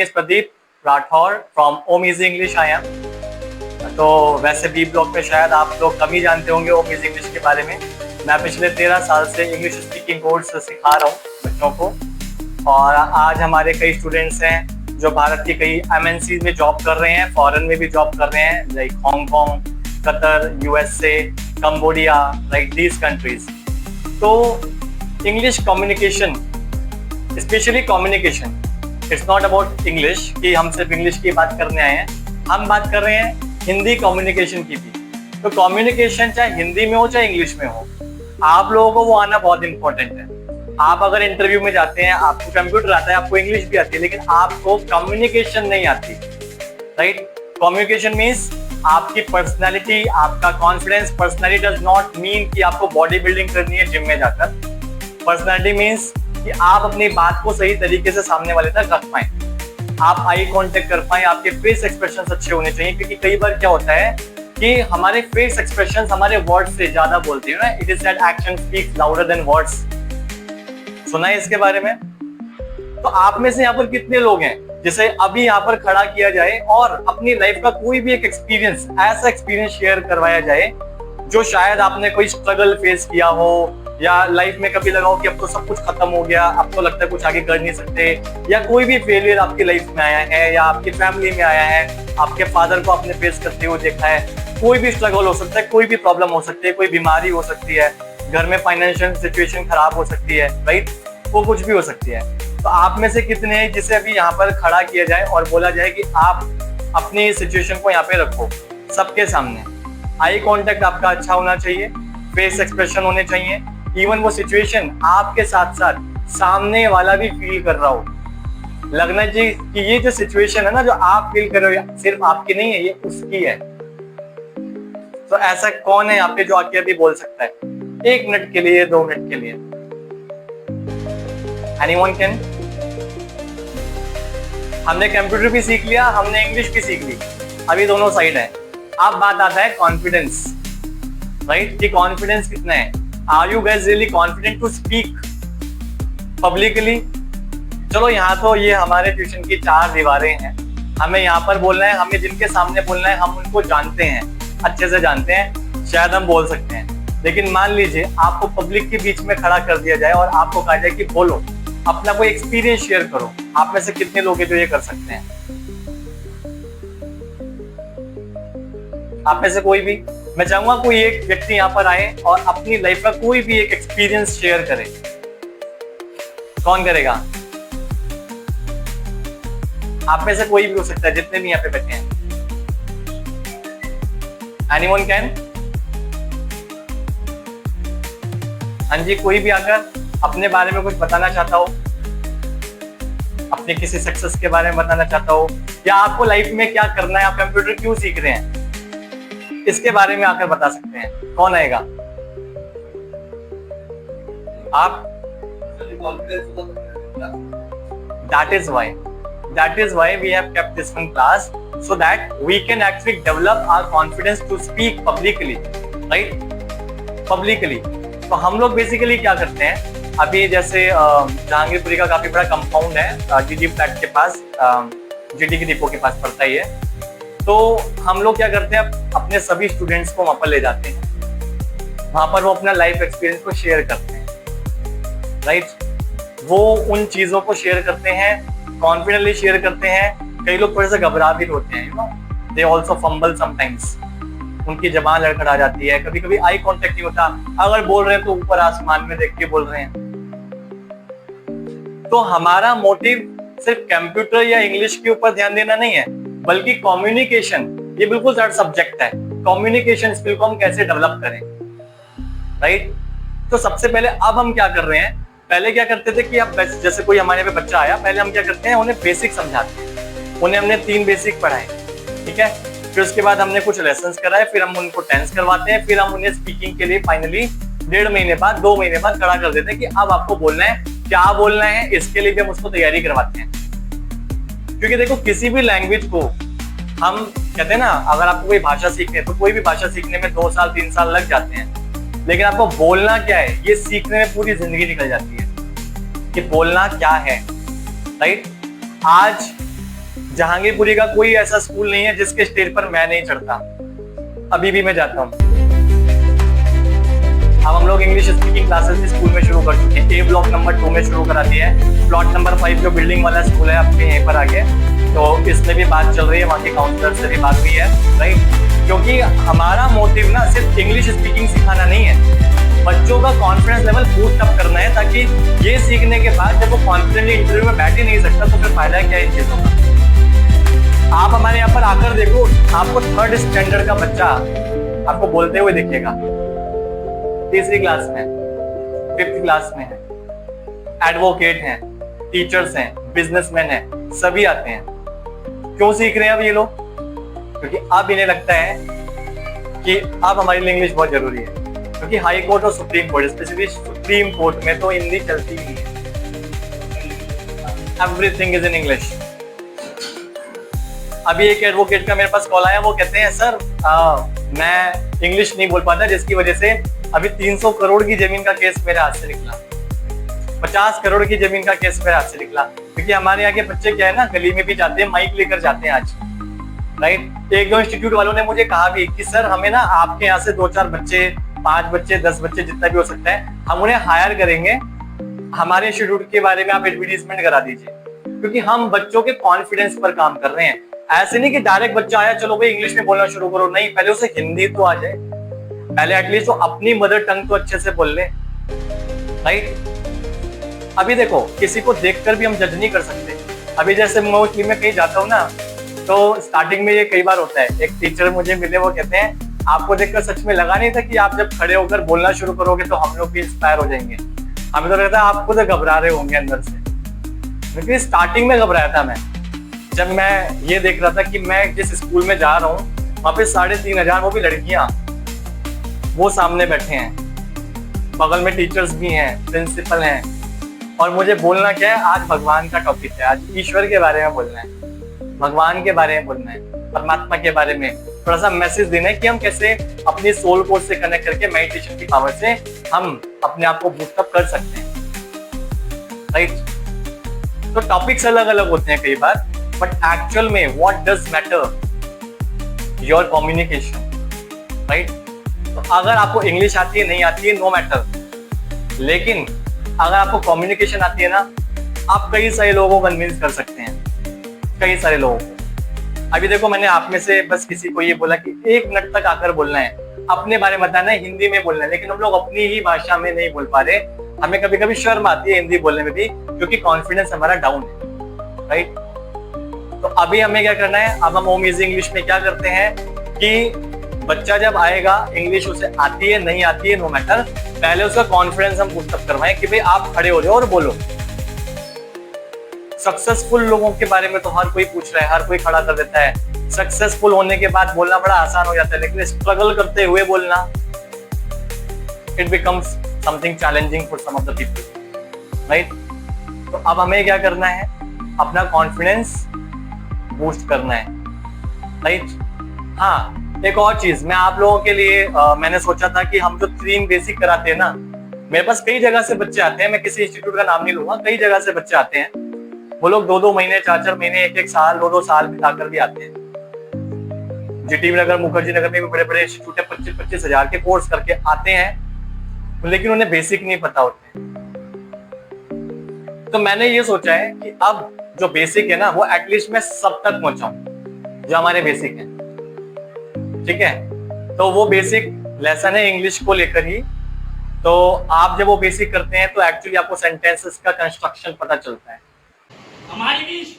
is Pradeep Rathore from Om easy English I am. तो वैसे B block में शायद आप लोग कम ही जानते होंगे ओम इजी इंग्लिश के बारे में। मैं पिछले 13 साल से इंग्लिश स्पीकिंग कोर्स सिखा रहा हूँ बच्चों को, और आज हमारे कई स्टूडेंट्स हैं जो भारत की कई एमएनसी में जॉब कर रहे हैं, फॉरेन में भी जॉब कर रहे हैं, like Hong Kong, Qatar, USA, Cambodia, like these countries. तो English communication, especially communication, it's not about English कि हम सिर्फ इंग्लिश की बात करने आए हैं, हम बात कर रहे हैं हिंदी कम्युनिकेशन की भी। तो कम्युनिकेशन चाहे हिंदी में हो चाहे इंग्लिश में हो, आप लोगों को वो आना बहुत इंपॉर्टेंट है। आप अगर इंटरव्यू में जाते हैं, आपको कंप्यूटर आता है, आपको इंग्लिश भी आती है, लेकिन आपको कम्युनिकेशन नहीं आती, राइट। कम्युनिकेशन मीन्स आपकी पर्सनैलिटी, आपका confidence. Personality does not mean कि आपको बॉडी बिल्डिंग करनी है जिम में जाकर। पर्सनैलिटी मीन्स कि आप अपनी बात को सही तरीके से सामने वाले तक रख पाए, आप आई कांटेक्ट कर पाए, आपके फेस एक्सप्रेशंस अच्छे होने चाहिए। क्योंकि कई बार क्या होता है कि हमारे फेस एक्सप्रेशंस हमारे वर्ड्स से ज्यादा बोलते हैं ना। It is that action speaks louder than words. सुना है इसके बारे में? तो आप में से यहाँ पर कितने लोग हैं जिसे अभी यहाँ पर खड़ा किया जाए और अपनी लाइफ का कोई भी एक एक्सपीरियंस, ऐसा एक्सपीरियंस शेयर करवाया जाए जो शायद आपने कोई स्ट्रगल फेस किया हो, या लाइफ में कभी लगा हो कि अब तो सब कुछ खत्म हो गया, अब तो लगता है कुछ आगे कर नहीं सकते, या कोई भी फेलियर आपकी लाइफ में आया है या आपकी फैमिली में आया है, आपके फादर को आपने फेस करते हुए देखा है। कोई भी स्ट्रगल हो सकता है, कोई भी प्रॉब्लम हो सकती है, कोई बीमारी हो सकती है, घर में फाइनेंशियल सिचुएशन खराब हो सकती है, राइट, वो कुछ भी हो सकती है। तो आप में से कितने हैं जिसे अभी यहाँ पर खड़ा किया जाए और बोला जाए कि आप अपनी सिचुएशन को यहाँ पे रखो सबके सामने, आई कॉन्टेक्ट आपका अच्छा होना चाहिए, फेस एक्सप्रेशन होने चाहिए, इवन वो सिचुएशन आपके साथ साथ सामने वाला भी फील कर रहा हो, लगना चाहिए कि ये जो सिचुएशन है ना, जो आप फील कर रहे हो, सिर्फ आपकी नहीं है, ये उसकी है। तो ऐसा कौन है यहाँ पे जो आके अभी बोल सकता है 1 मिनट के लिए, 2 मिनट के लिए? Anyone can? हमने कंप्यूटर भी सीख लिया, हमने इंग्लिश भी सीख ली, अभी दोनों साइड है। अब बात आता है कॉन्फिडेंस, राइट, कि कॉन्फिडेंस कितना है। Are you guys really confident to speak publicly? चलो यहाँ तो ये हमारे ट्यूशन की 4 दीवारें हैं, हमें यहाँ पर बोलना है, हमें जिनके सामने बोलना है हम उनको जानते हैं, अच्छे से जानते हैं, शायद हम बोल सकते हैं। लेकिन मान लीजिए आपको पब्लिक के बीच में खड़ा कर दिया जाए और आपको कहा जाए कि बोलो, अपना कोई एक्सपीरियंस शेयर करो। आप में से कितने लोग हैं जो ये कर सकते हैं? आप में से कोई भी? मैं चाहूंगा कोई एक व्यक्ति यहाँ पर आए और अपनी लाइफ का कोई भी एक एक्सपीरियंस शेयर करे। कौन करेगा? आप में से कोई भी हो सकता है, जितने भी यहाँ पे बैठे हैं। Anyone can? हाँ जी, कोई भी आकर अपने बारे में कुछ बताना चाहता हो, अपने किसी सक्सेस के बारे में बताना चाहता हो, या आपको लाइफ में क्या करना है, आप कंप्यूटर क्यों सीख रहे हैं, इसके बारे में आकर बता सकते हैं। कौन आएगा? आप? That is why we have kept this one class, so that we can actually develop our confidence to speak publicly, right? Publicly. तो हम लोग बेसिकली क्या करते हैं, अभी जैसे जहांगीरपुरी का काफी बड़ा कंपाउंड है जीडी फ्लैट के पास, जीडी के डिपो के पास पड़ता ही है। तो हम लोग क्या करते हैं, अपने सभी स्टूडेंट्स को वहां पर ले जाते हैं, वहां पर वो अपना लाइफ एक्सपीरियंस को शेयर करते हैं, राइट। वो उन चीजों को शेयर करते हैं, कॉन्फिडेंटली शेयर करते हैं। कई लोग थोड़े से घबरा भी होते हैं, you know, they also fumble sometimes, उनकी जबान लड़खड़ा जाती है, कभी कभी आई कांटेक्ट नहीं होता, अगर बोल रहे हैं तो ऊपर आसमान में देख के बोल रहे हैं। तो हमारा मोटिव सिर्फ कंप्यूटर या इंग्लिश के ऊपर ध्यान देना नहीं है, बल्कि कम्युनिकेशन, ये बिल्कुल थर्ड सब्जेक्ट है। कम्युनिकेशन स्किल को हम कैसे डेवलप करें, राइट। तो सबसे पहले अब हम क्या कर रहे हैं, पहले क्या करते थे कि अब जैसे कोई हमारे पे बच्चा आया, पहले हम क्या करते हैं, उन्हें बेसिक समझाते हैं। उन्हें हमने 3 बेसिक पढ़ाए, ठीक है। फिर उसके बाद हमने कुछ लेसन्स कराए, फिर हम उनको टेंस करवाते हैं, फिर हम उन्हें स्पीकिंग के लिए फाइनली 1.5 महीने बाद, 2 महीने बाद खड़ा कर देते हैं कि अब आपको बोलना है, क्या बोलना है, इसके लिए भी हम उसको तैयारी करवाते हैं। क्योंकि देखो, किसी भी लैंग्वेज को हम कहते हैं ना, अगर आपको कोई भाषा सीखनी है तो कोई भी भाषा सीखने में 2 साल 3 साल लग जाते हैं, लेकिन आपको बोलना क्या है ये सीखने में पूरी जिंदगी निकल जाती है कि बोलना क्या है, राइट। आज जहांगीरपुरी का कोई ऐसा स्कूल नहीं है जिसके स्टेज पर मैं नहीं चढ़ता, अभी भी मैं जाता हूँ। अब हम लोग इंग्लिश स्पीकिंग क्लासेस स्कूल में शुरू कर चुके हैं। ए ब्लॉक नंबर 2 में शुरू करा दिया है। प्लॉट नंबर 5 जो बिल्डिंग वाला स्कूल है आपके यहीं पर आगे, तो इसमें भी बात चल रही है, वहाँ के काउंसलर से भी बात हुई है, राइट। क्योंकि हमारा मोटिव ना सिर्फ इंग्लिश स्पीकिंग सिखाना नहीं है, बच्चों का कॉन्फिडेंस लेवल बूस्ट अप करना है, ताकि ये सीखने के बाद जब वो कॉन्फिडेंटली इंटरव्यू में बैठ ही नहीं सकता तो फिर फायदा क्या है इन चीजों का। आप हमारे यहाँ पर आकर देखो, आपको 3rd स्टैंडर्ड का बच्चा आपको बोलते हुए दिखेगा, 3री क्लास में, 5th क्लास में है, एडवोकेट हैं, टीचर्स हैं, बिजनेसमैन हैं, सभी आते हैं। क्यों सीख रहे हैं अब ये लोग? क्योंकि अब इन्हें लगता है कि अब हमारे लिए इंग्लिश बहुत जरूरी है, क्योंकि हाई कोर्ट और supreme court, specially supreme court में तो हिंदी चलती ही है, एवरीथिंग इज इन इंग्लिश। अभी एक एडवोकेट का मेरे पास कॉल आया, वो कहते हैं सर मैं इंग्लिश नहीं बोल पाता, जिसकी वजह से अभी 300 करोड़ की जमीन का केस मेरे हाथ से निकला, 50 करोड़ की जमीन का केस मेरे हाथ से निकला। क्योंकि हमारे यहाँ के बच्चे क्या है ना, गली में भी जाते हैं, माइक लेकर जाते हैं आज, राइट। 1-2 इंस्टीट्यूट वालों ने मुझे कहा भी कि सर हमें ना आपके यहाँ से 2-4 बच्चे, 5 बच्चे, 10 बच्चे, जितना भी हो सकता है, हम उन्हें हायर करेंगे, हमारे इंस्टीट्यूट के बारे में आप एडवर्टीजमेंट करा दीजिए, क्योंकि हम बच्चों के कॉन्फिडेंस पर काम कर रहे हैं। ऐसे नहीं कि डायरेक्ट बच्चा आया चलो भाई इंग्लिश में बोलना शुरू करो, नहीं, पहले उसे हिंदी तो आ जाए, पहले एटलीस्ट वो अपनी मदर टंग तो अच्छे से बोल ले, राइट। अभी देखो, किसी को देखकर भी हम जज नहीं कर सकते। अभी जैसे मोस्टली मैं कहीं जाता हूँ ना, तो स्टार्टिंग में ये कई बार होता है, एक टीचर मुझे मिले, वो कहते हैं आपको देखकर सच में लगा नहीं था कि आप जब खड़े होकर बोलना शुरू करोगे तो हम लोग भी इंस्पायर हो जाएंगे। हमें तो लगता है आप खुद घबरा रहे होंगे अंदर से, क्योंकि स्टार्टिंग में घबराया था मैं, जब मैं ये देख रहा था कि मैं जिस स्कूल में जा रहा हूँ वहाँ पे 3500, वो भी लड़कियां, वो सामने बैठे हैं, बगल में टीचर्स भी हैं, प्रिंसिपल हैं, और मुझे बोलना क्या है, आज भगवान का टॉपिक है, आज ईश्वर के बारे में बोलना है, भगवान के बारे में बोलना है, परमात्मा के बारे में थोड़ा सा मैसेज देना है कि हम कैसे अपनी सोल को से कनेक्ट करके मेडिटेशन की पावर से हम अपने आप को बूस्ट अप कर सकते हैं, राइट। तो टॉपिक्स अलग अलग होते हैं कई बार, बट एक्चुअल में what does matter, your communication, right. तो अगर आपको इंग्लिश आती है, नहीं आती है, नो मैटर, लेकिन अगर आपको कम्युनिकेशन आती है ना, आप कई सारे लोगों को कन्विंस कर सकते हैं, कई सारे लोगों को। अभी देखो, मैंने आप में से बस किसी को ये बोला कि 1 मिनट तक आकर बोलना है, अपने बारे में बताना है, हिंदी में बोलना है, लेकिन हम लोग अपनी ही भाषा में नहीं बोल पा रहे। हमें कभी कभी शर्म आती है हिंदी बोलने में भी, क्योंकि कॉन्फिडेंस हमारा डाउन है, राइट। तो अभी हमें क्या करना है, अब हम होम इजी इंग्लिश में क्या करते हैं कि बच्चा जब आएगा, इंग्लिश उसे आती है, नहीं आती है, नो मैटर, पहले उसका कॉन्फिडेंस हम बूस्ट अप करवाएं कि भाई आप खड़े हो जाओ और बोलो। सक्सेसफुल लोगों के बारे में तो हर कोई पूछ रहा है, हर कोई खड़ा कर देता है। सक्सेसफुल होने के बाद बोलना बड़ा आसान हो जाता है, लेकिन स्ट्रगल करते हुए बोलना, it becomes something challenging for some of the people, right. तो अब हमें क्या करना है, अपना कॉन्फिडेंस बूस्ट करना है, राइट। हाँ, एक और चीज मैं आप लोगों के लिए मैंने सोचा था कि हम जो 3 बेसिक कराते हैं ना, मेरे पास कई जगह से बच्चे आते हैं, मैं किसी इंस्टीट्यूट का नाम नहीं लूंगा, कई जगह से बच्चे आते हैं, वो लोग 2-2 महीने, 4-4 महीने, 1-1 साल, 2-2 साल बिताकर भी आते हैं। जीटी नगर, मुखर्जी नगर में भी बड़े बड़े इंस्टीट्यूट है, 25-25 हजार के कोर्स करके आते हैं, लेकिन उन्हें बेसिक नहीं पता होते। तो मैंने ये सोचा है कि अब जो बेसिक है ना, वो एटलीस्ट मैं सब तक पहुंचाऊं जो हमारे बेसिक है, ठीक है। तो वो बेसिक लेसन है इंग्लिश को लेकर ही। तो आप जब वो बेसिक करते हैं तो एक्चुअली आपको सेंटेंसेस का कंस्ट्रक्शन पता चलता है। हमारी इंग्लिश